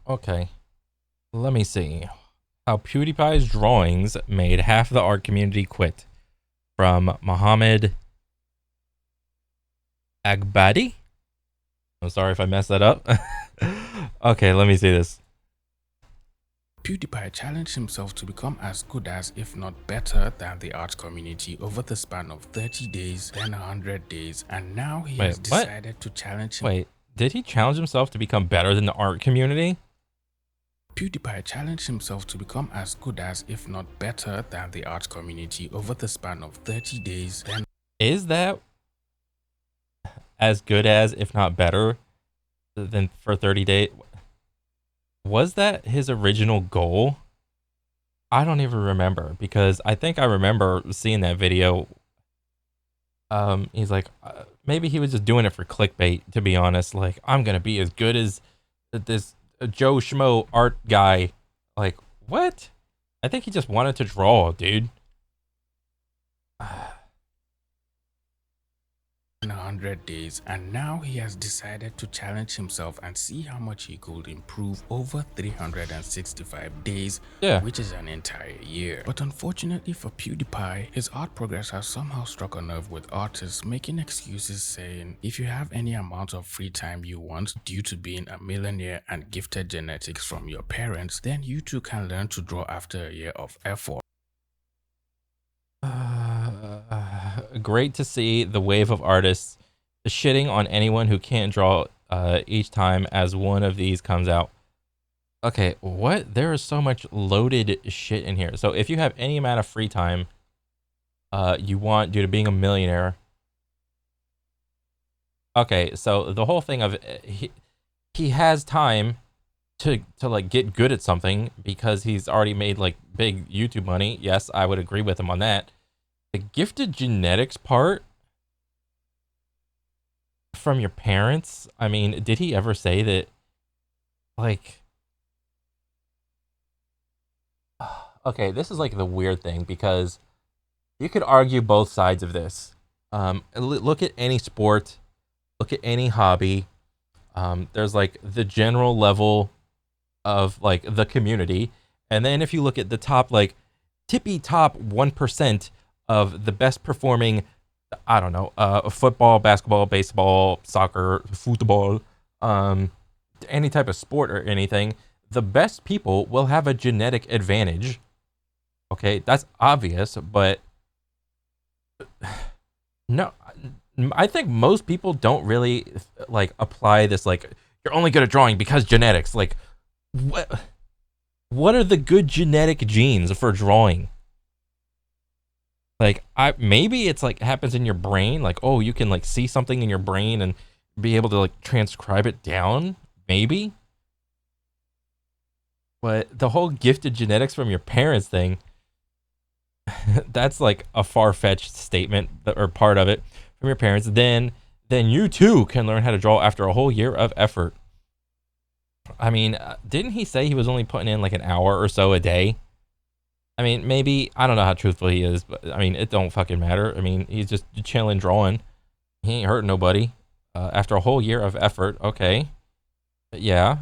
Okay, let me see. How PewDiePie's drawings made half the art community quit. From Mohammed Agbadi. I'm sorry if I messed that up. Okay, let me see this. PewDiePie challenged himself to become as good as, if not better than, the art community over the span of 30 days, then 100 days, and now he Wait, has what? decided to challenge him. Wait, did he challenge himself to become better than the art community? PewDiePie challenged himself to become as good as, if not better than, the art community over the span of 30 days, then Is that as good as, if not better, than for 30 days? Was that his original goal? I don't even remember because I think I remember seeing that video. He's like, maybe he was just doing it for clickbait, to be honest. Like, I'm gonna be as good as this Joe Schmo art guy. Like, what? I think he just wanted to draw, dude. 100 days, and now he has decided to challenge himself and see how much he could improve over 365 days, Yeah. which is an entire year. But unfortunately for PewDiePie, his art progress has somehow struck a nerve with artists making excuses saying, if you have any amount of free time you want due to being a millionaire and gifted genetics from your parents, then you too can learn to draw after a year of effort. Great to see the wave of artists shitting on anyone who can't draw each time as one of these comes out. Okay, what? There is so much loaded shit in here. So if you have any amount of free time you want due to being a millionaire. Okay, so the whole thing of he has time to like get good at something because he's already made like big YouTube money. Yes, I would agree with him on that. The gifted genetics part from your parents, I mean, did he ever say that, like, okay, this is like the weird thing because you could argue both sides of this. Look at any sport, look at any hobby. There's like the general level of like the community, and then if you look at the top, like tippy top 1% of the best performing, I don't know, football, basketball, baseball, soccer, football, um, any type of sport or anything, the best people will have a genetic advantage. Okay, that's obvious, but no, I think most people don't really like apply this. Like, you're only good at drawing because genetics. Like, what? What are the good genetic genes for drawing? Like, I maybe it's like happens in your brain. Like, oh, you can like see something in your brain and be able to like transcribe it down. Maybe, but the whole gifted genetics from your parents thing, that's like a far-fetched statement or part of it from your parents. Then you too can learn how to draw after a whole year of effort. I mean, didn't he say he was only putting in like an hour or so a day? I mean, maybe I don't know how truthful he is, but I mean, it don't fucking matter. I mean, he's just chilling drawing. He ain't hurting nobody. After a whole year of effort, okay, yeah,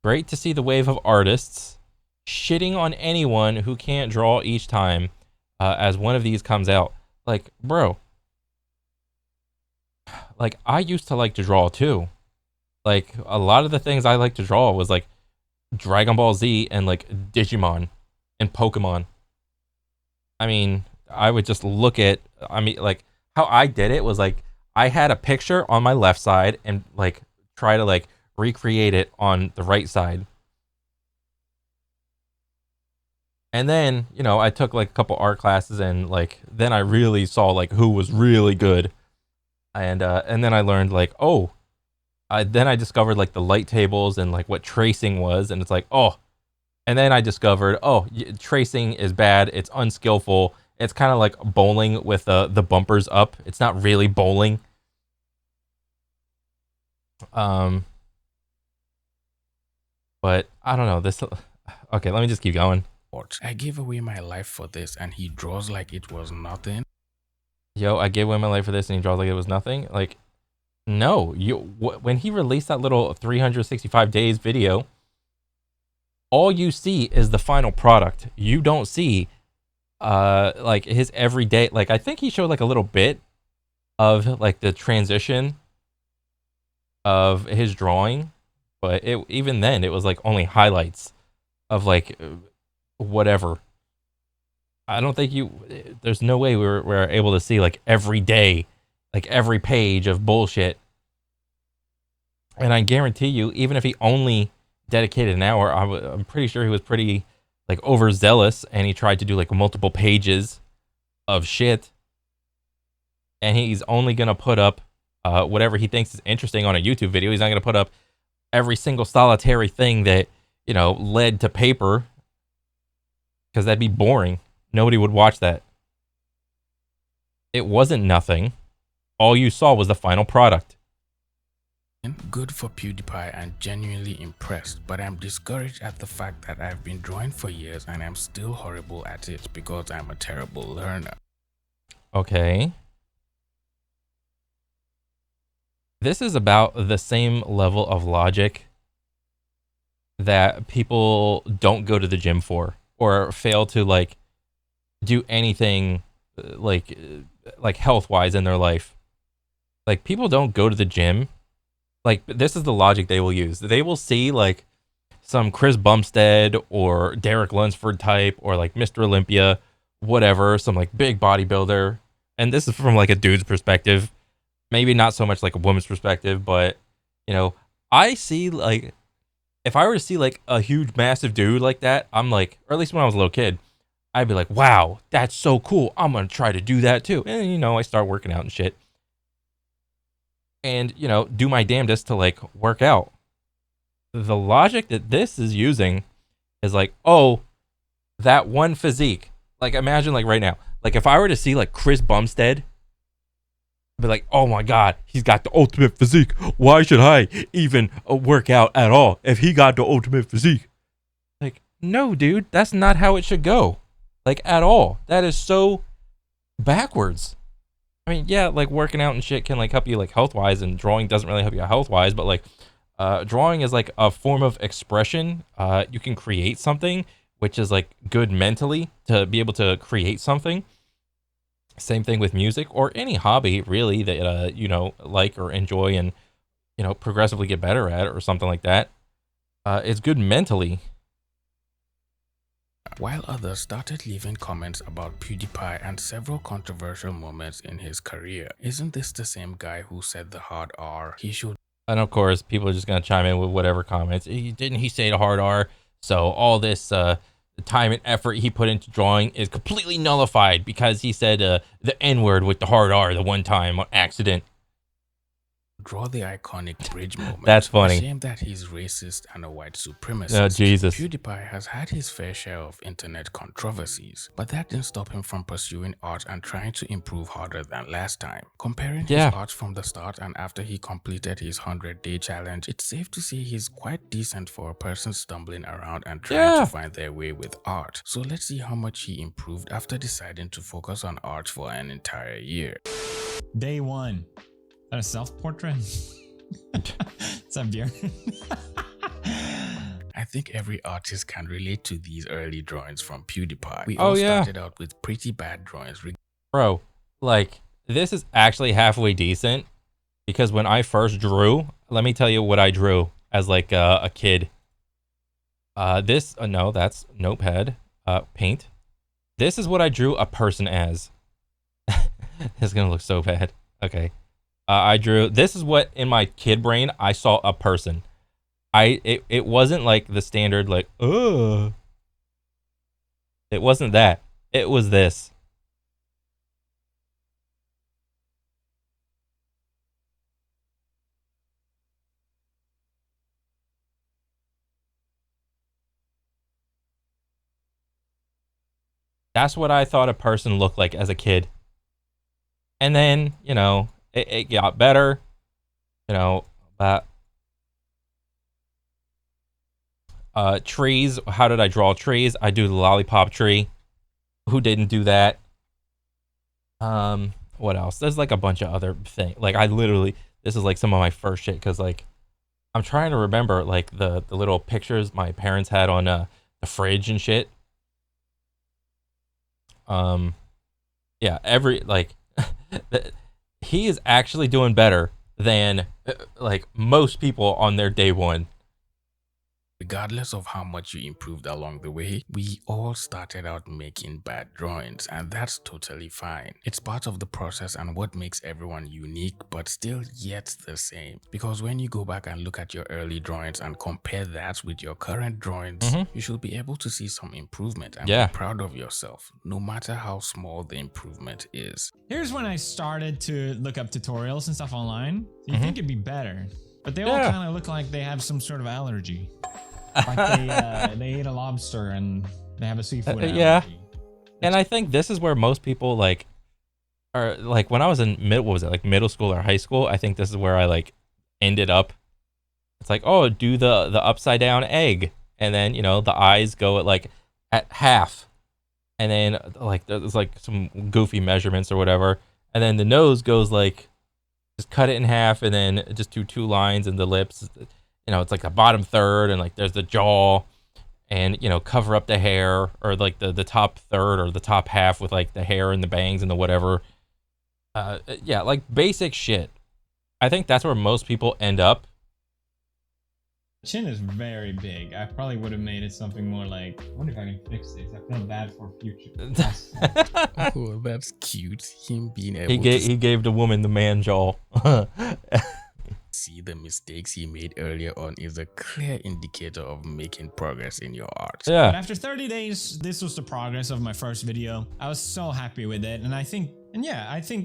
great to see the wave of artists shitting on anyone who can't draw each time as one of these comes out. Like, bro, like I used to like to draw too. Like a lot of the things I like to draw was like Dragon Ball Z and like Digimon and Pokemon. I mean, I would just look at, I mean, like how I did it was like I had a picture on my left side and like try to like recreate it on the right side. And then, you know, I took like a couple art classes and like then I really saw like who was really good. And then I learned like, oh, then I discovered like the light tables and like what tracing was, and it's like, oh, and then I discovered, oh, tracing is bad. It's unskillful. It's kind of like bowling with the bumpers up. It's not really bowling. Um, but I don't know this. Okay, let me just keep going. I gave away my life for this, and he draws like it was nothing. Yo, I gave away my life for this, and he draws like it was nothing. Like, no, when he released that little 365 days video, all you see is the final product. You don't see like his everyday, like I think he showed like a little bit of like the transition of his drawing, but even then it was like only highlights of like whatever. I don't think there's no way we're able to see like every day, like every page of bullshit. And I guarantee you, even if he only dedicated an hour, I'm pretty sure he was pretty like overzealous, and he tried to do like multiple pages of shit. And he's only gonna put up whatever he thinks is interesting on a YouTube video. He's not gonna put up every single solitary thing that led to paper, because that'd be boring. Nobody would watch that. It wasn't nothing. All you saw was the final product. Good for PewDiePie and genuinely impressed, but I'm discouraged at the fact that I've been drawing for years and I'm still horrible at it because I'm a terrible learner. Okay. This is about the same level of logic that people don't go to the gym for, or fail to like do anything like health-wise in their life. Like, people don't go to the gym. Like, this is the logic they will use. They will see like some Chris Bumstead or Derek Lunsford type, or like Mr. Olympia, whatever, some like big bodybuilder. And this is from like a dude's perspective, maybe not so much like a woman's perspective, but I see, like, if I were to see like a huge massive dude like that, I'm like, or at least when I was a little kid, I'd be like, wow, that's so cool. I'm going to try to do that too. And I start working out and shit. And, do my damnedest to like work out. The logic that this is using is like, oh, that one physique. Like, imagine like right now, like if I were to see like Chris Bumstead, I'd be like, oh my God, he's got the ultimate physique. Why should I even work out at all if he got the ultimate physique? Like, no, dude, that's not how it should go. Like, at all. That is so backwards. I mean, yeah, like working out and shit can like help you like health-wise, and drawing doesn't really help you health-wise, but like drawing is like a form of expression. You can create something, which is like good mentally to be able to create something. Same thing with music or any hobby really that like or enjoy and progressively get better at, or something like that. It's good mentally. While others started leaving comments about PewDiePie and several controversial moments in his career. Isn't this the same guy who said the hard R? He should. And of course, people are just gonna chime in with whatever comments. Didn't he say the hard R? So all this time and effort he put into drawing is completely nullified because he said the N-word with the hard R the one time on accident. Draw the iconic bridge moment. That's funny. Shame that he's racist and a white supremacist. Oh, Jesus. PewDiePie has had his fair share of internet controversies, but that didn't stop him from pursuing art and trying to improve harder than last time. Comparing his art from the start and after he completed his 100-day challenge, it's safe to say he's quite decent for a person stumbling around and trying to find their way with art. So let's see how much he improved after deciding to focus on art for an entire year. Day one. A self-portrait? Is that beer? I think every artist can relate to these early drawings from PewDiePie. We all started out with pretty bad drawings. Bro, like, this is actually halfway decent, because when I first drew, let me tell you what I drew as like a kid. No, that's Notepad, paint. This is what I drew a person as. It's gonna look so bad. Okay. I drew, this is what in my kid brain I saw a person. It wasn't like the standard like, it wasn't that. It was this. That's what I thought a person looked like as a kid. And then, it got better, but trees. How did I draw trees? I do the lollipop tree. Who didn't do that? What else? There's like a bunch of other things. Like, I literally, this is like some of my first shit, because like I'm trying to remember like the little pictures my parents had on the fridge and shit. Yeah, every like he is actually doing better than like most people on their day one. Regardless of how much you improved along the way, we all started out making bad drawings, and that's totally fine. It's part of the process and what makes everyone unique, but still yet the same. Because when you go back and look at your early drawings and compare that with your current drawings, you should be able to see some improvement and be proud of yourself, no matter how small the improvement is. Here's when I started to look up tutorials and stuff online. You think it'd be better, but they all kind of look like they have some sort of allergy. Like they ate a lobster and they have a seafood allergy. Yeah. And I think this is where most people like are like when I was in middle school or high school, I think this is where I like ended up. It's like, oh, do the upside down egg, and then, you know, the eyes go at half, and then like there's like some goofy measurements or whatever, and then the nose goes like just cut it in half, and then just do 2 lines, and the lips, you know, it's like the bottom third, and like there's the jaw, and, you know, cover up the hair, or like the top third or the top half with like the hair and the bangs and the whatever. Yeah, like basic shit. I think that's where most people end up. Chin is very big. I probably would have made it something more like, I wonder if I can fix this. I feel bad for future. Oh, that's cute. Him being able he gave the woman the man jaw. see the mistakes he made earlier on is a clear indicator of making progress in your art. Yeah. But after 30 days, this was the progress of my first video. I was so happy with it, and I think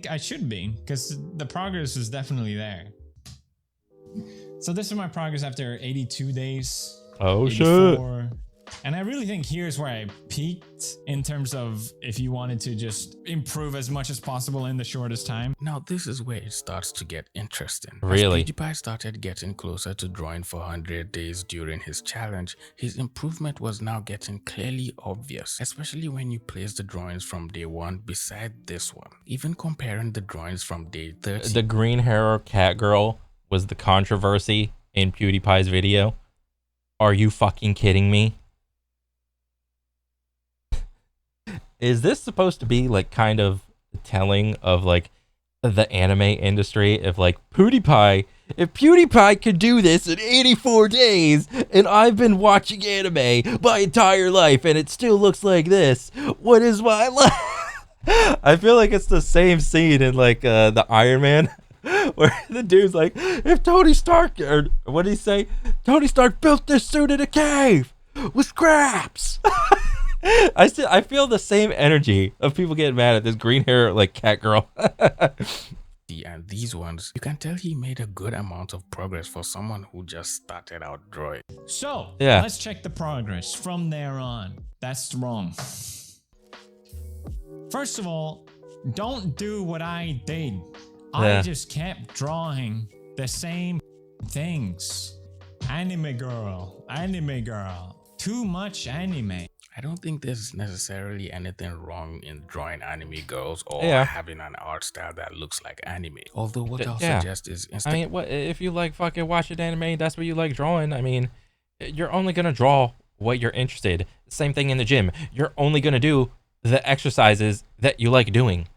I should be, because the progress is definitely there. So this is my progress after 82 days. Oh 84. shit. And I really think here's where I peaked in terms of if you wanted to just improve as much as possible in the shortest time. Now this is where it starts to get interesting. Really? As Pewdiepie started getting closer to drawing for 100 days during his challenge, his improvement was now getting clearly obvious, especially when you place the drawings from day 1 beside this one. Even comparing the drawings from day 30. The green hair cat girl was the controversy in PewDiePie's video. Are you fucking kidding me? Is this supposed to be like kind of telling of like the anime industry? If like if PewDiePie could do this in 84 days and I've been watching anime my entire life and it still looks like this, what is my life? I feel like it's the same scene in like the Iron Man where the dude's like, if Tony Stark, or what did he say? Tony Stark built this suit in a cave with scraps. I feel the same energy of people getting mad at this green hair like cat girl. And these ones, you can tell he made a good amount of progress for someone who just started out drawing. So yeah, let's check the progress from there on. That's wrong. First of all, don't do what I did. I just kept drawing the same things. Anime girl, too much anime. I don't think there's necessarily anything wrong in drawing anime girls or having an art style that looks like anime. Although what I'll suggest is I mean, what if you like fucking watching anime, that's what you like drawing. I mean, you're only gonna draw what you're interested. Same thing in the gym. You're only gonna do the exercises that you like doing.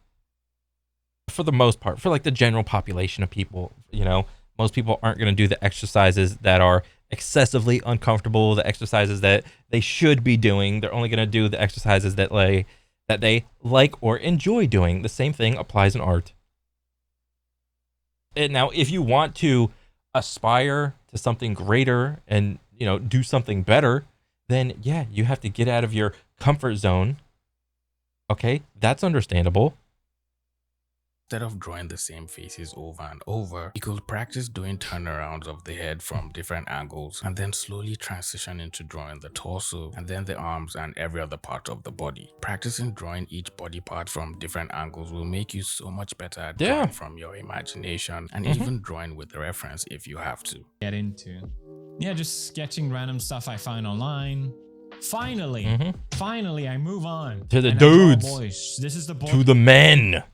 For the most part, for like the general population of people, you know, most people aren't gonna do the exercises that are excessively uncomfortable, the exercises that they should be doing. They're only going to do the exercises that they like or enjoy doing. The same thing applies in art. And now, if you want to aspire to something greater and, you know, do something better, then yeah, you have to get out of your comfort zone. Okay, that's understandable. Instead of drawing the same faces over and over, you could practice doing turnarounds of the head from different angles and then slowly transition into drawing the torso and then the arms and every other part of the body. Practicing drawing each body part from different angles will make you so much better at drawing from your imagination and even drawing with reference if you have to. Get into. Yeah, just sketching random stuff I find online. Finally, I move on. To the dudes. Boys. This is the boy. To the men.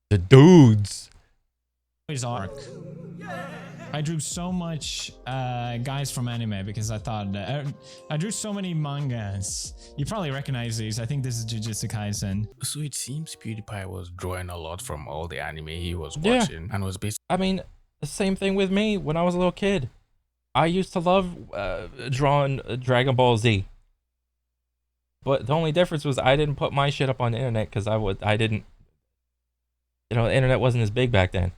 The dudes. Boys arc. I drew so much guys from anime because I thought I drew so many mangas. You probably recognize these. I think this is Jujutsu Kaisen. So it seems PewDiePie was drawing a lot from all the anime he was Yeah. watching and was basically I mean, the same thing with me when I was a little kid. I used to love drawing Dragon Ball Z. But the only difference was I didn't put my shit up on the internet because I didn't, the internet wasn't as big back then.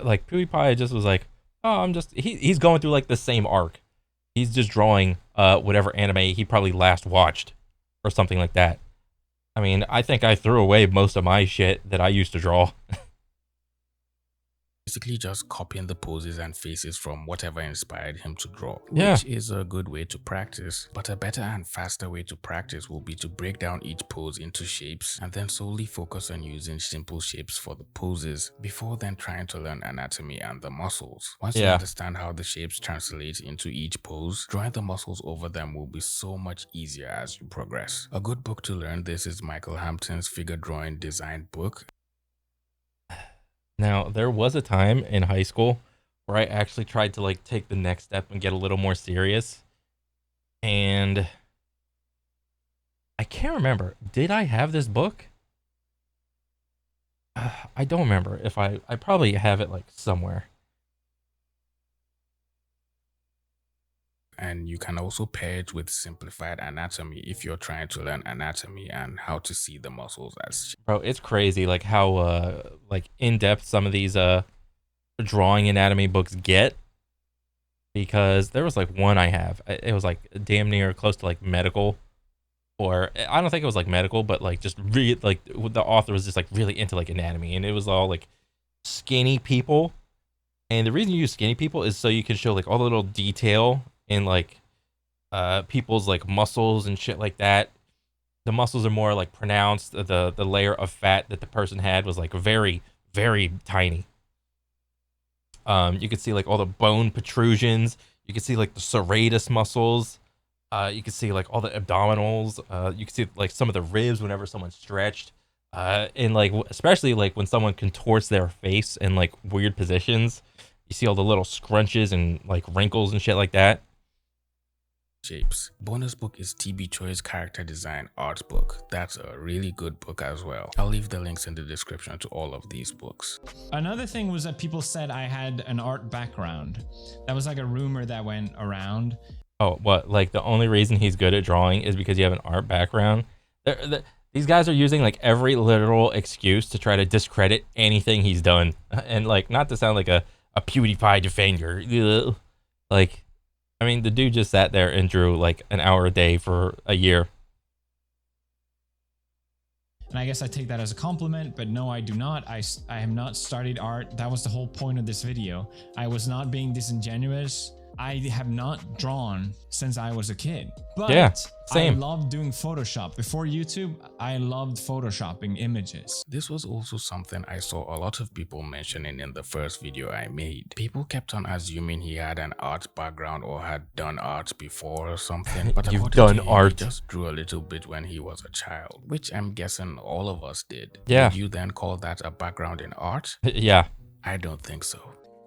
Like PewDiePie just was like, oh, he's going through like the same arc. He's just drawing whatever anime he probably last watched or something like that. I mean, I think I threw away most of my shit that I used to draw. just copying the poses and faces from whatever inspired him to draw, Yeah. which is a good way to practice. But a better and faster way to practice will be to break down each pose into shapes and then solely focus on using simple shapes for the poses before then trying to learn anatomy and the muscles. Once you understand how the shapes translate into each pose, drawing the muscles over them will be so much easier as you progress. A good book to learn this is Michael Hampton's Figure Drawing Design book. Now, there was a time in high school where I actually tried to like take the next step and get a little more serious. And I can't remember. Did I have this book? I don't remember if I probably have it like somewhere. And you can also pair it with simplified anatomy if you're trying to learn anatomy and how to see the muscles as. Bro, it's crazy like how like in-depth some of these drawing anatomy books get. Because there was like one I have. It was like damn near close to like medical. Or I don't think it was like medical, but like just really like the author was just like really into like anatomy, and it was all like skinny people. And the reason you use skinny people is so you can show like all the little detail in like people's like muscles and shit like that. The muscles are more like pronounced. The layer of fat that the person had was like very, very tiny. You could see like all the bone protrusions. You could see like the serratus muscles. You could see like all the abdominals. You could see like some of the ribs whenever someone's stretched. And like especially like when someone contorts their face in like weird positions. You see all the little scrunches and like wrinkles and shit like that. Shapes. Bonus book is TB Choi's Character Design Art book. That's a really good book as well. I'll leave the links in the description to all of these books. Another thing was that people said I had an art background. That was like a rumor that went around. Oh, what? Like the only reason he's good at drawing is because you have an art background? These guys are using like every literal excuse to try to discredit anything he's done. And like, not to sound like a PewDiePie defender. Ugh. Like, I mean, the dude just sat there and drew like an hour a day for a year. And I guess I take that as a compliment, but no, I do not. I have not studied art. That was the whole point of this video. I was not being disingenuous. I have not drawn since I was a kid. But yeah, same. I love doing Photoshop. Before YouTube, I loved Photoshopping images. This was also something I saw a lot of people mentioning in the first video I made. People kept on assuming he had an art background or had done art before or something. But You've done art. He just drew a little bit when he was a child, which I'm guessing all of us did. Yeah. Would you then call that a background in art? Yeah. I don't think so.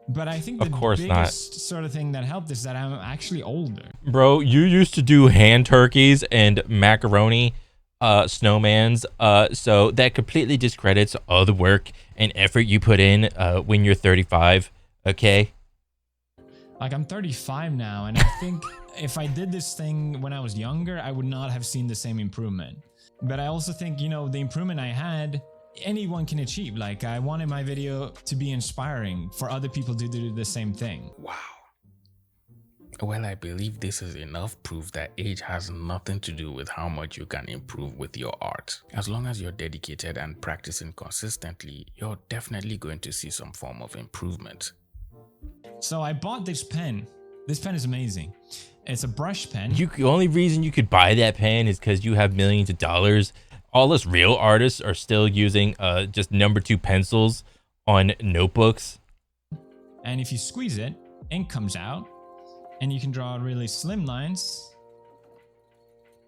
But I think the biggest sort of thing that helped is that I'm actually older. Bro, you used to do hand turkeys and macaroni snowmans, so that completely discredits all the work and effort you put in when you're 35, okay? Like, I'm 35 now, and I think if I did this thing when I was younger, I would not have seen the same improvement. But I also think, you know, the improvement I had, anyone can achieve. Like, I wanted my video to be inspiring for other people to do the same thing. Wow. Well, I believe this is enough proof that age has nothing to do with how much you can improve with your art. As long as you're dedicated and practicing consistently, you're definitely going to see some form of improvement. So I bought this pen. This pen is amazing. It's a brush pen. The only reason you could buy that pen is because you have millions of dollars. All us real artists are still using just number 2 pencils on notebooks. And if you squeeze it, ink comes out, and you can draw really slim lines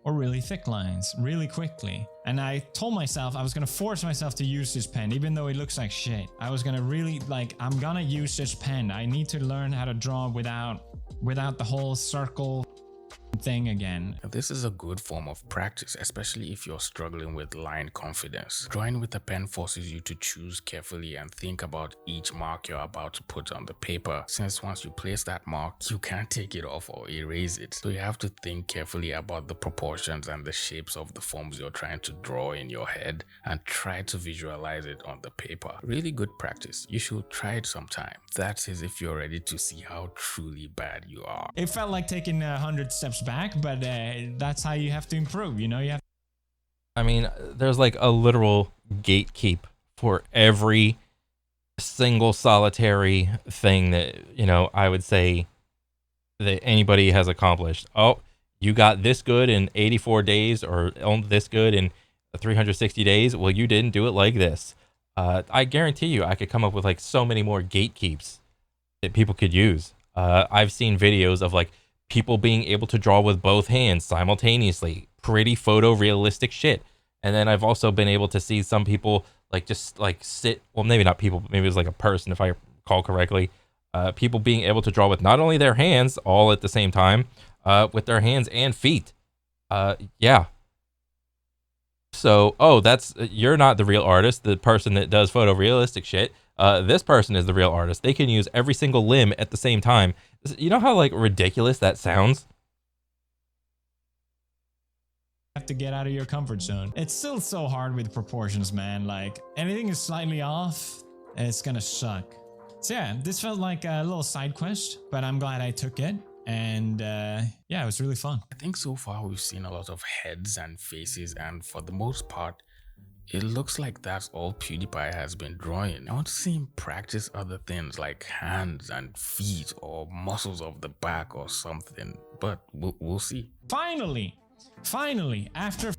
or really thick lines really quickly. And I told myself I was gonna force myself to use this pen, even though it looks like shit. I was gonna really, like, I'm gonna use this pen. I need to learn how to draw without the whole circle thing again. This is a good form of practice, especially if you're struggling with line confidence. Drawing with a pen forces you to choose carefully and think about each mark you're about to put on the paper, since once you place that mark, you can't take it off or erase it. So you have to think carefully about the proportions and the shapes of the forms you're trying to draw in your head and try to visualize it on the paper. Really good practice. You should try it sometime. That is if you're ready to see how truly bad you are. It felt like taking 100 steps back, but that's how you have to improve, you know? You have. I mean, there's like a literal gatekeep for every single solitary thing that, you know, I would say that anybody has accomplished. Oh, you got this good in 84 days or this good in 360 days. Well, you didn't do it like this. I guarantee you I could come up with like so many more gatekeeps that people could use. I've seen videos of like people being able to draw with both hands simultaneously, pretty photorealistic shit. And then I've also been able to see some people like just like sit, well, maybe not people, but maybe it was like a person, if I recall correctly, people being able to draw with not only their hands all at the same time, with their hands and feet. Yeah. So, oh, that's, you're not the real artist, the person that does photorealistic shit. This person is the real artist. They can use every single limb at the same time. You know how like ridiculous that sounds? Have to get out of your comfort zone. It's still so hard with proportions, man. Like, anything is slightly off, it's gonna suck. So yeah, this felt like a little side quest, but I'm glad I took it. And yeah, it was really fun. I think so far we've seen a lot of heads and faces, and for the most part, it looks like that's all PewDiePie has been drawing. I want to see him practice other things like hands and feet or muscles of the back or something, but we'll see. Finally, after,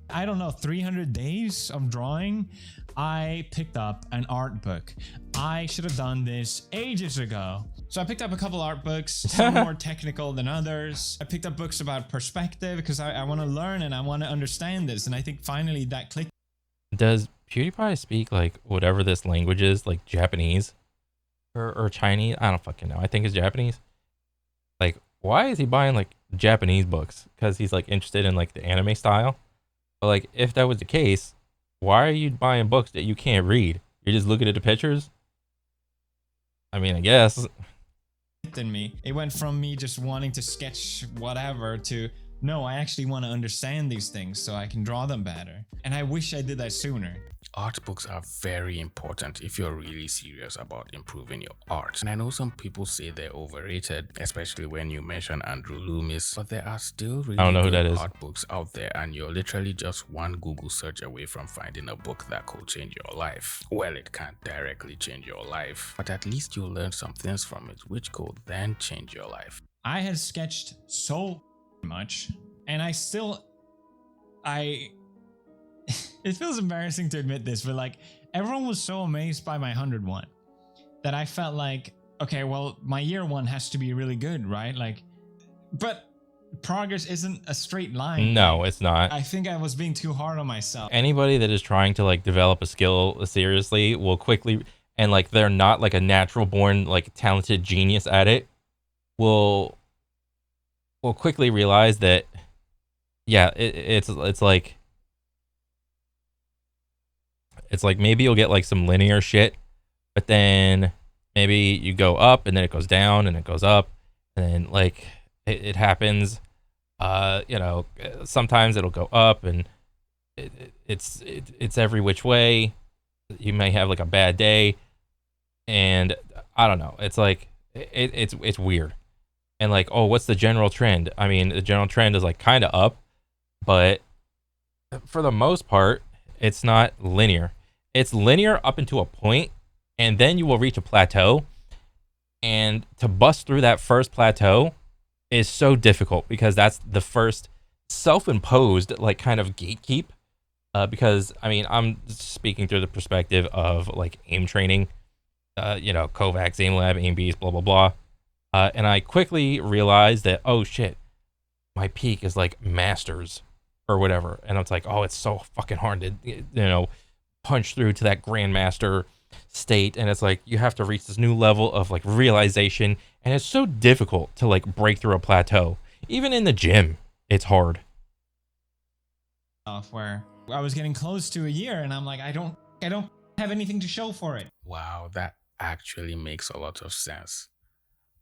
I don't know, 300 days of drawing, I picked up an art book. I should have done this ages ago. So I picked up a couple art books, some more technical than others. I picked up books about perspective because I want to learn and I want to understand this. And I think finally that clicked. Does PewDiePie speak like whatever this language is, like Japanese or Chinese? I don't fucking know. I think it's Japanese. Like, why is he buying like Japanese books? Because he's like interested in like the anime style. But like, if that was the case, why are you buying books that you can't read? You're just looking at the pictures? I mean, I guess. In me, it went from me just wanting to sketch whatever to no, I actually want to understand these things so I can draw them better. And I wish I did that sooner. Art books are very important if you're really serious about improving your art. And I know some people say they're overrated, especially when you mention Andrew Loomis, but there are still really I don't know who good that is. art books out there, and you're literally just one Google search away from finding a book that could change your life. Well, it can't directly change your life, but at least you'll learn some things from it, which could then change your life. I had sketched so much, and I still, it feels embarrassing to admit this, but like everyone was so amazed by my 101 that I felt like, okay, well, my year one has to be really good, right? Like, but progress isn't a straight line. No, it's not. I think I was being too hard on myself. Anybody that is trying to like develop a skill seriously will quickly, and like they're not like a natural born like talented genius at it, will quickly realize that, yeah, it's like maybe you'll get like some linear shit, but then maybe you go up and then it goes down and it goes up, and then like it happens, you know, sometimes it'll go up and it's every which way. You may have like a bad day, and I don't know, it's like it's weird. And like, oh, what's the general trend? I mean, the general trend is like kind of up, but for the most part, it's not linear. It's linear up until a point, and then you will reach a plateau. And to bust through that first plateau is so difficult because that's the first self-imposed like kind of gatekeep. Because I mean, I'm speaking through the perspective of like aim training, you know, Kovacs, aim lab, aim beast, blah blah blah. And I quickly realized that, oh shit, my peak is like masters or whatever. And it's like, oh, it's so fucking hard to, punch through to that grandmaster state. And it's like, you have to reach this new level of like realization. And it's so difficult to like break through a plateau. Even in the gym, it's hard. Where I was getting close to a year and I'm like, I don't have anything to show for it. Wow, that actually makes a lot of sense.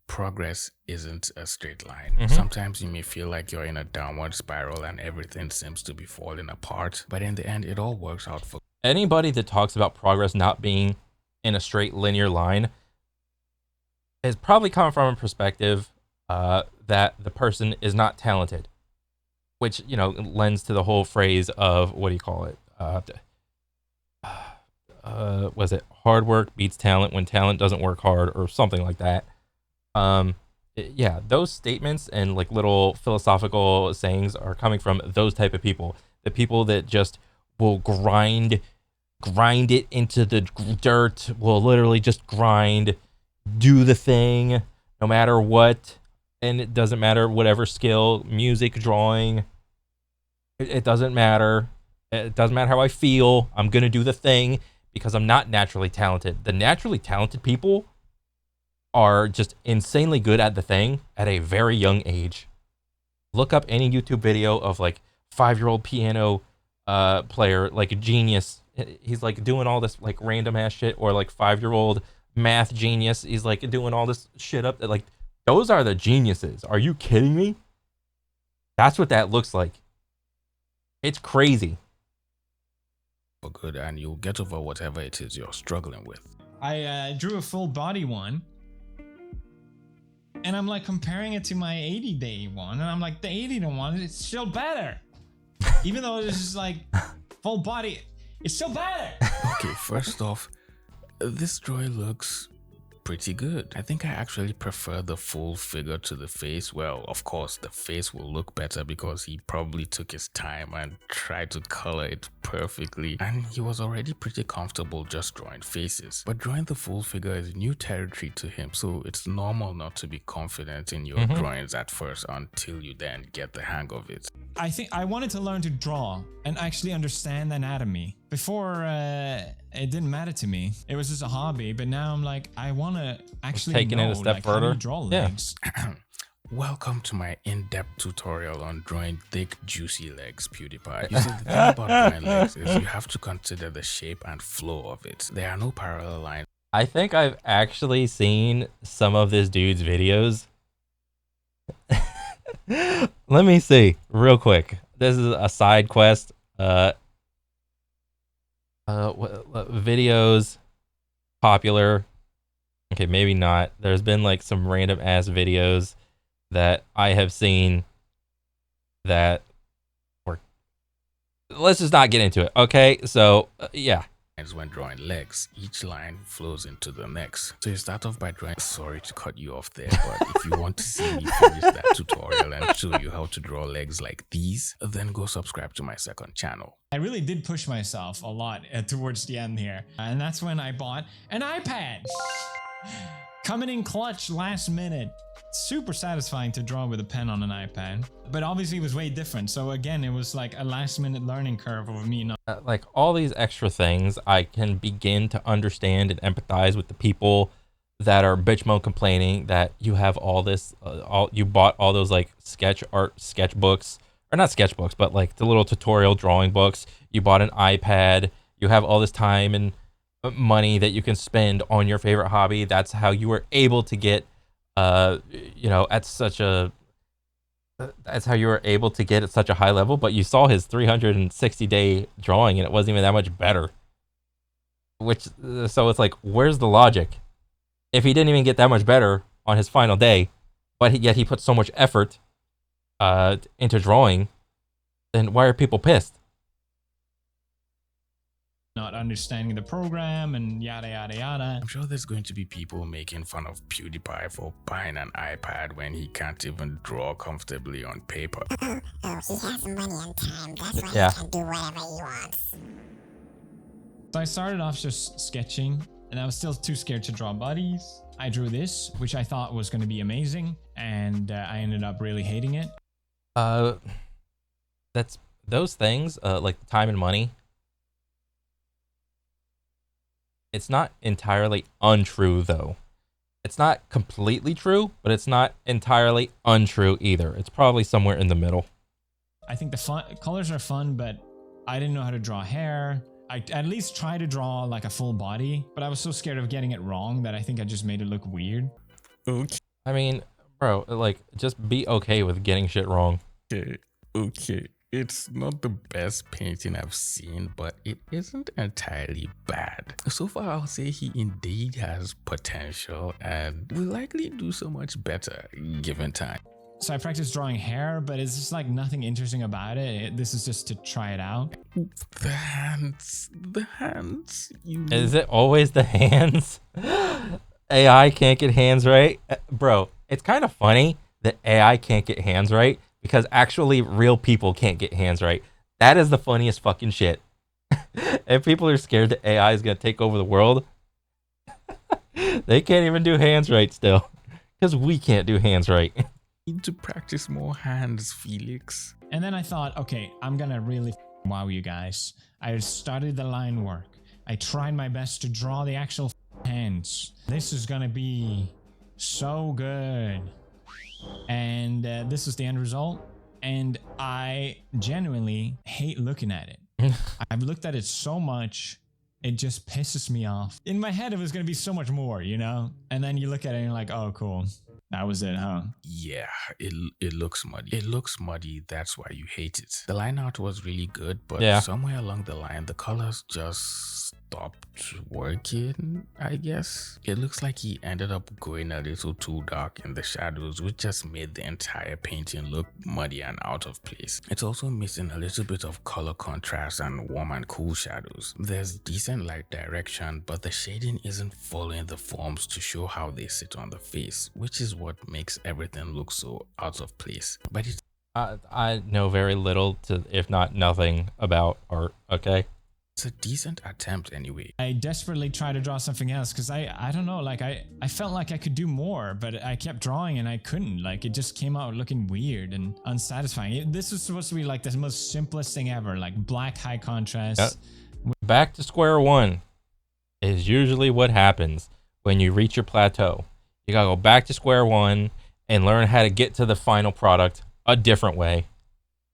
Progress isn't a straight line. Sometimes you may feel like you're in a downward spiral and everything seems to be falling apart, but in the end, it all works out for anybody that talks about progress not being in a straight linear line is probably coming from a perspective that the person is not talented, which, lends to the whole phrase of, what do you call it? Was it hard work beats talent when talent doesn't work hard, or something like that? Yeah, those statements and like little philosophical sayings are coming from those type of people. The people that just will grind it into the dirt, will literally just grind, do the thing no matter what. And it doesn't matter, whatever skill, music, drawing, it doesn't matter. It doesn't matter how I feel. I'm going to do the thing because I'm not naturally talented. The naturally talented people are just insanely good at the thing at a very young age. Look up any YouTube video of like 5-year-old piano player, like a genius. He's like doing all this like random ass shit, or like 5-year-old math genius. He's like doing all this shit up. Like, those are the geniuses. Are you kidding me? That's what that looks like. It's crazy. for good, and you'll get over whatever it is you're struggling with. I drew a full body one, and I'm like comparing it to my 80-day one, and I'm like, the 80-day one is still better. Even though it's just like full body, it's still better. Okay, first off, this drawing looks pretty good. I think I actually prefer the full figure to the face. Well, of course, the face will look better because he probably took his time and tried to color it perfectly. And he was already pretty comfortable just drawing faces. But drawing the full figure is new territory to him, so it's normal not to be confident in your drawings at first until you then get the hang of it. I think I wanted to learn to draw and actually understand anatomy. Before, it didn't matter to me. It was just a hobby, but now I'm like, I want to actually taking know, it a step like, further. how do you draw legs? Welcome to my in-depth tutorial on drawing thick, juicy legs, Pewdiepie. You see, the thing about drawing legs is you have to consider the shape and flow of it. There are no parallel lines. I think I've actually seen some of this dude's videos. Let me see real quick. This is a side quest. Videos popular. Okay, maybe not. There's been like some random ass videos that I have seen that were. Let's just not get into it. Okay, so yeah. When drawing legs, each line flows into the next. So you start off by drawing. Sorry to cut you off there, but if you want to see me finish that tutorial and show you how to draw legs like these, then go subscribe to my second channel. I really did push myself a lot towards the end here. And that's when I bought an iPad. Coming in clutch last minute. Super satisfying to draw with a pen on an iPad. But obviously it was way different. So again, it was like a last minute learning curve of me. Like all these extra things, I can begin to understand and empathize with the people that are bitch mode complaining that you have all this, you bought all those like sketch art sketchbooks, or not sketchbooks, but like the little tutorial drawing books. You bought an iPad. You have all this time and money that you can spend on your favorite hobby. That's how you were able to get, at such a. That's how you were able to get at such a high level. But you saw his 360-day drawing, and it wasn't even that much better. So it's like, where's the logic? If he didn't even get that much better on his final day, but yet he put so much effort into drawing, then why are people pissed? Not understanding the program and yada yada yada. I'm sure there's going to be people making fun of Pewdiepie for buying an iPad when he can't even draw comfortably on paper. Oh, he has money and time. That's why Yeah. he can do whatever he wants. So I started off just sketching, and I was still too scared to draw bodies. I drew this, which I thought was going to be amazing, and I ended up really hating it. That's those things, like time and money, it's not entirely untrue though. It's not completely true, but it's not entirely untrue either. It's probably somewhere in the middle. I think the colors are fun, but I didn't know how to draw hair. I at least tried to draw like a full body, but I was so scared of getting it wrong that I think I just made it look weird. Okay. I mean, bro, like, just be okay with getting shit wrong. Okay. It's not the best painting I've seen, but it isn't entirely bad. So far, I'll say he indeed has potential and will likely do so much better given time. So I practiced drawing hair, but it's just like nothing interesting about it. This is just to try it out. The hands. Is it always the hands? AI can't get hands right? Bro, it's kind of funny that AI can't get hands right because actually real people can't get hands right. That is the funniest fucking shit. If people are scared that AI is going to take over the world, they can't even do hands right still because we can't do hands right. Need to practice more hands, Felix. And then I thought, okay, I'm gonna really wow you guys. I started the line work. I tried my best to draw the actual hands. This is gonna be so good. And this is the end result. And I genuinely hate looking at it. I've looked at it so much, it just pisses me off. In my head, it was gonna be so much more, you know? And then you look at it and you're like, oh, cool. That was it, huh? Yeah, it looks muddy. It looks muddy, that's why you hate it. The line art was really good, but somewhere along the line, the colors just stopped working, I guess. It looks like he ended up going a little too dark in the shadows, which just made the entire painting look muddy and out of place. It's also missing a little bit of color contrast and warm and cool shadows. There's decent light direction, but the shading isn't following the forms to show how they sit on the face, which is what makes everything look so out of place. But it's I know very little to, if not nothing, about art, okay? It's a decent attempt anyway. I desperately tried to draw something else because I don't know, like I felt like I could do more, but I kept drawing and I couldn't. Like it just came out looking weird and unsatisfying. This was supposed to be like the most simplest thing ever, like black high contrast. Yep. Back to square one is usually what happens when you reach your plateau. You gotta go back to square one and learn how to get to the final product a different way.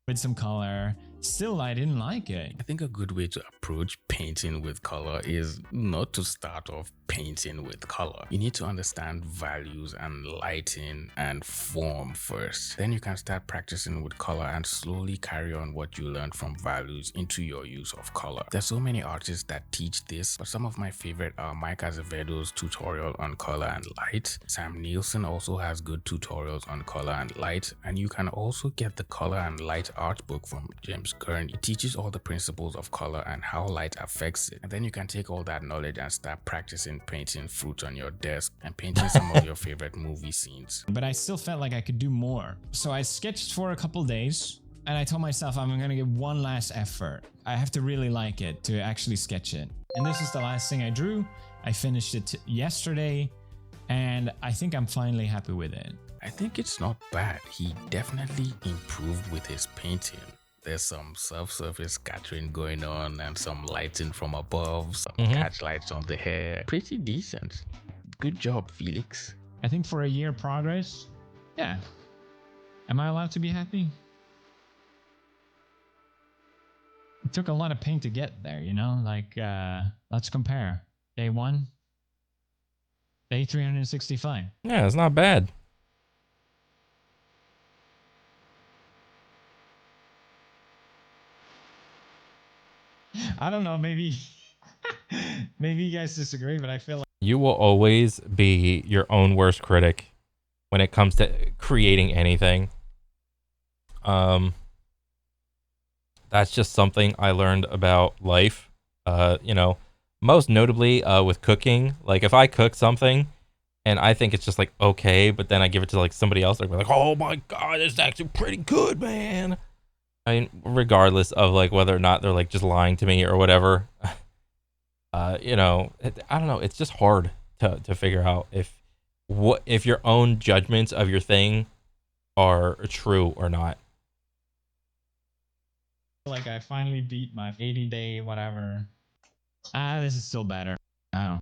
With some color. Still, I didn't like it. I think a good way to approach painting with color is not to start off painting with color. You need to understand values and lighting and form first. Then you can start practicing with color and slowly carry on what you learned from values into your use of color. There's so many artists that teach this, but some of my favorite are Mike Azevedo's tutorial on color and light. Sam Nielsen also has good tutorials on color and light, and you can also get the color and light art book from James Kern. It teaches all the principles of color and how light affects it. And then you can take all that knowledge and start practicing painting fruit on your desk and painting some of your favorite movie scenes. But I still felt like I could do more. So I sketched for a couple days and I told myself I'm gonna give one last effort. I have to really like it to actually sketch it. And this is the last thing I drew. I finished it yesterday and I think I'm finally happy with it. I think it's not bad. He definitely improved with his painting. There's some subsurface scattering going on and some lighting from above, some catch lights on the hair. Pretty decent. Good job, Felix. I think for a year progress, yeah. Am I allowed to be happy? It took a lot of paint to get there, you know? Like, let's compare. Day 1, day 365. Yeah, it's not bad. I don't know, maybe maybe you guys disagree, but I feel like You will always be your own worst critic when it comes to creating anything. That's just something I learned about life. You know, most notably with cooking. Like if I cook something and I think it's just like okay, but then I give it to like somebody else, they're like, "Oh my god, it's actually pretty good, man." I mean, regardless of like whether or not they're like just lying to me or whatever, you know, I don't know. It's just hard to figure out if your own judgments of your thing are true or not. Like I finally beat my 80-day whatever. This is still better. Oh.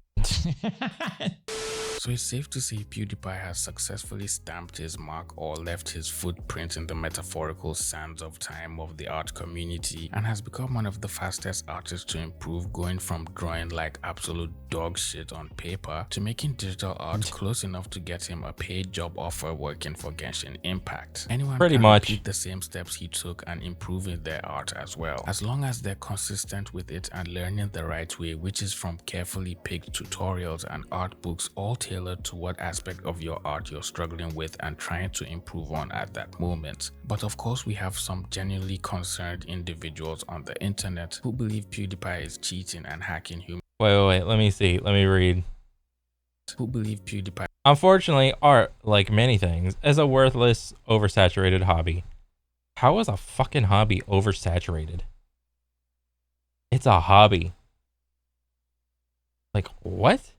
So it's safe to say PewDiePie has successfully stamped his mark or left his footprint in the metaphorical sands of time of the art community and has become one of the fastest artists to improve, going from drawing like absolute dog shit on paper to making digital art close enough to get him a paid job offer working for Genshin Impact. Anyone Pretty can much repeat the same steps he took and improve in their art as well, as long as they're consistent with it and learning the right way, which is from carefully picked tutorials and art books, all tailored to what aspect of your art you're struggling with and trying to improve on at that moment. But of course, we have some genuinely concerned individuals on the internet who believe PewDiePie is cheating and hacking humans. Wait, let me see. Let me read. Who believe PewDiePie. Unfortunately, art, like many things, is a worthless, oversaturated hobby. How is a fucking hobby oversaturated? It's a hobby. Like, what?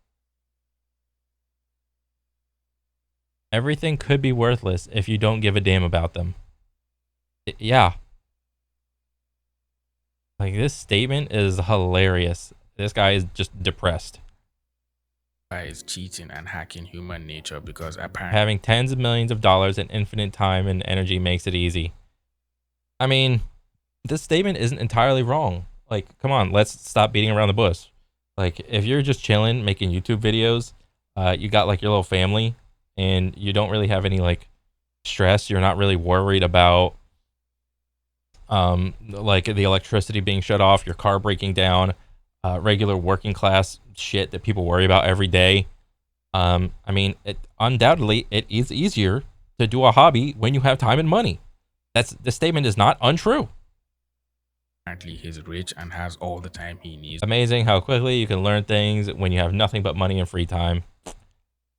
Everything could be worthless if you don't give a damn about them. Yeah. Like, this statement is hilarious. This guy is just depressed. Is cheating and hacking human nature because apparently having tens of millions of dollars and infinite time and energy makes it easy. I mean, this statement isn't entirely wrong. Like, come on, let's stop beating around the bush. Like, if you're just chilling, making YouTube videos, you got like your little family and you don't really have any like stress. You're not really worried about like the electricity being shut off, your car breaking down, regular working class shit that people worry about every day. I mean, undoubtedly it is easier to do a hobby when you have time and money. The statement is not untrue. apparently he's rich and has all the time he needs. Amazing how quickly you can learn things when you have nothing but money and free time.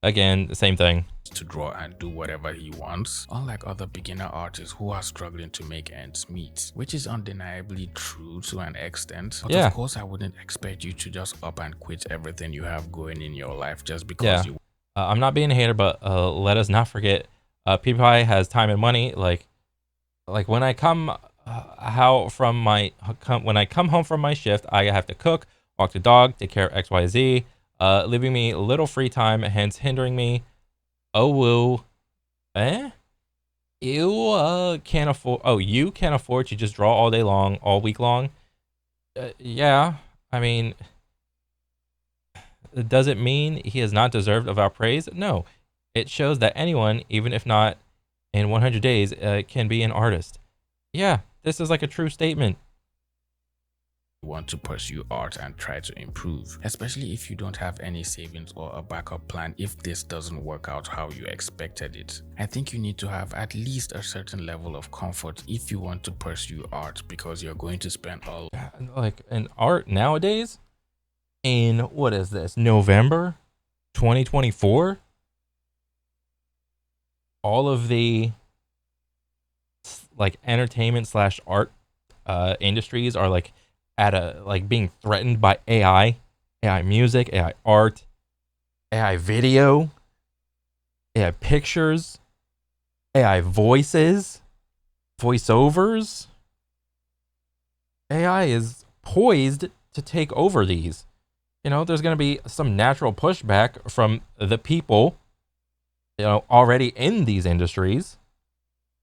Again, the same thing. To draw and do whatever he wants, unlike other beginner artists who are struggling to make ends meet, which is undeniably true to an extent. But Yeah. of course, I wouldn't expect you to just up and quit everything you have going in your life just because you. I'm not being a hater, but let us not forget, PewDiePie has time and money. Like when I come when I come home from my shift, I have to cook, walk the dog, take care of XYZ, leaving me little free time, hence hindering me. Oh, woo. You can't afford. Oh, you can't afford to just draw all day long, all week long. Yeah, I mean, does it mean he is not deserved of our praise? No, it shows that anyone, even if not in 100 days, can be an artist. Yeah, this is like a true statement. Want to pursue art and try to improve, especially if you don't have any savings or a backup plan if this doesn't work out how you expected it. I think you need to have at least a certain level of comfort if you want to pursue art, because you're going to spend all like in art nowadays, in what is this, November 2024, all of the like entertainment slash art industries are like being threatened by AI music, AI art, AI video, AI pictures, AI voices, voiceovers. AI is poised to take over these. You know, there's going to be some natural pushback from the people, you know, already in these industries.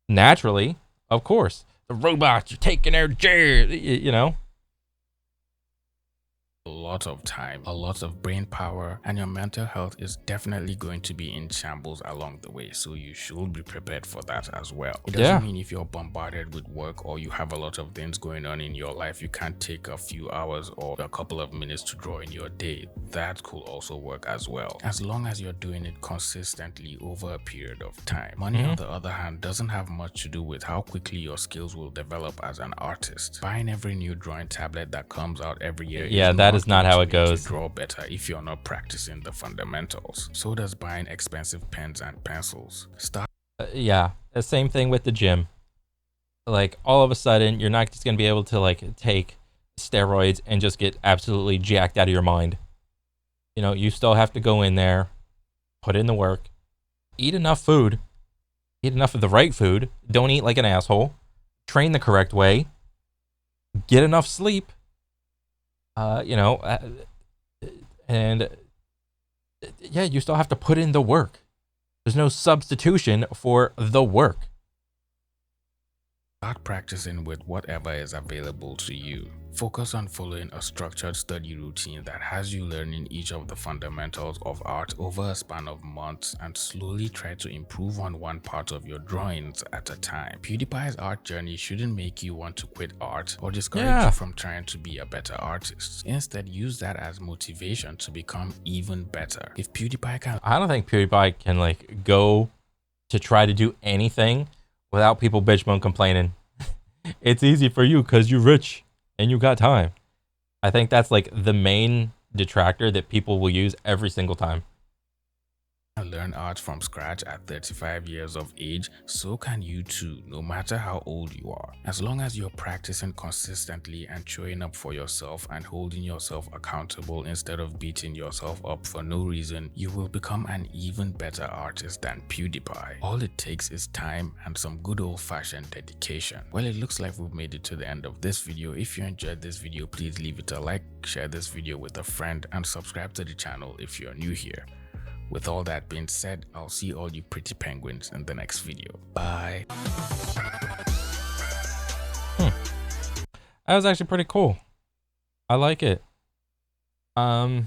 Naturally, of course, the robots are taking their jobs, you know. a lot of time, a lot of brain power, and your mental health is definitely going to be in shambles along the way, so you should be prepared for that as well. It doesn't mean if you're bombarded with work or you have a lot of things going on in your life, you can't take a few hours or a couple of minutes to draw in your day. That could also work as well, as long as you're doing it consistently over a period of time. Money, on the other hand, doesn't have much to do with how quickly your skills will develop as an artist. Buying every new drawing tablet that comes out every year that is not how it goes. Draw better if you're not practicing the fundamentals. So does buying expensive pens and pencils. The same thing with the gym. Like, all of a sudden, you're not just gonna be able to like take steroids and just get absolutely jacked out of your mind. You know, you still have to go in there, put in the work, eat enough food, eat enough of the right food, don't eat like an asshole, train the correct way, get enough sleep, you know, and yeah, you still have to put in the work. There's no substitution for the work. Start practicing with whatever is available to you. Focus on following a structured study routine that has you learning each of the fundamentals of art over a span of months, and slowly try to improve on one part of your drawings at a time. PewDiePie's art journey shouldn't make you want to quit art or discourage you from trying to be a better artist. Instead, use that as motivation to become even better. If PewDiePie can... I don't think PewDiePie can like go to try to do anything without people bitch moan complaining. It's easy for you because you're rich and you got time. I think that's like the main detractor that people will use every single time. Learn art from scratch at 35 years of age, so can you too, no matter how old you are. As long as you're practicing consistently and showing up for yourself and holding yourself accountable instead of beating yourself up for no reason, you will become an even better artist than PewDiePie. All it takes is time and some good old-fashioned dedication. Well, it looks like we've made it to the end of this video. If you enjoyed this video, please leave it a like, share this video with a friend, and subscribe to the channel if you're new here. With all that being said, I'll see all you pretty penguins in the next video. Bye. That was actually pretty cool. I like it. I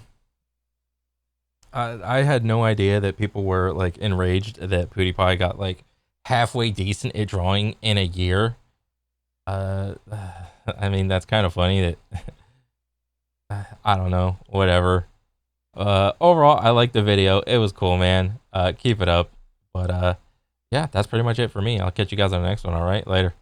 had no idea that people were like enraged that PewDiePie got like halfway decent at drawing in a year. I mean, that's kind of funny that I don't know, whatever. Overall, I liked the video. It was cool, man. Keep it up. But yeah, that's pretty much it for me. I'll catch you guys on the next one. All right, later.